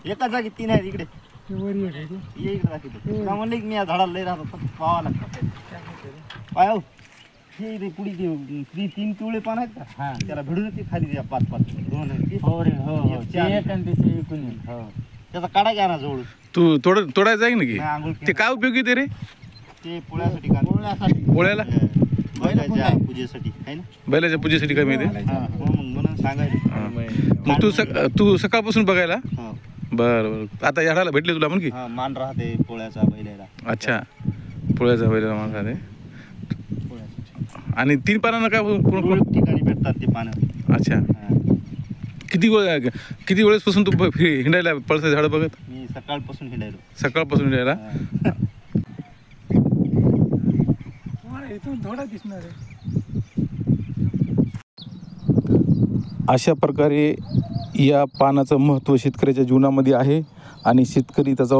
एका जागी 3 आहेत इकडे. ते वर एक आहे ते. ये इकडे दाखवतो. तुला म्हणले की मी या झाडाला लय राहतो पण पाहावं लागतं. पाय हे इथे पुढे ते 3 पिवळे पान आहेत का हा त्याला भिडून येते खाली त्या 5 दोन आहेत ते. हो रे हो हो एक ते चार. एक आणि ते एकूण एक. हो त्याचा काढा घ्या ना जवळ. तू तोडायचं आहे ना नाही, की आंघोळ ते केली. काय उपयोगी ते रे ते पोळ्यासाठी काढ. पोळ्यासाठी पोळ्याला बैलाच्या पूजेसाठी आहे ना. बैलाच्या पूजेसाठी काय माहिती हा, हो, मग म्हणून सांगायचं. मग तू सकाळपासून बघायला हा. बरं बरं आता झाडाला भेटले तुला म्हण की हा, मान राहते पोळ्याचा बैलाला. अच्छा पोळ्याचा बैलाला माणूस आहे पोळ्यासाठी. आणि 3 पानांना काय पूर्ण ठिकाणी भेटतात ते पानं. अच्छा हा. किती वेळेसपासून तू हिंडायला पळसा झाडं बघत मी सकाळपासून हिंडायलो. सकाळपासून हिंडायला हा. मला इथून थोडा दिसणार आहे. अशा प्रकारे या पानाचं महत्त्व शेतकऱ्याच्या जीवनामध्ये आहे आणि शेतकरी त्याचा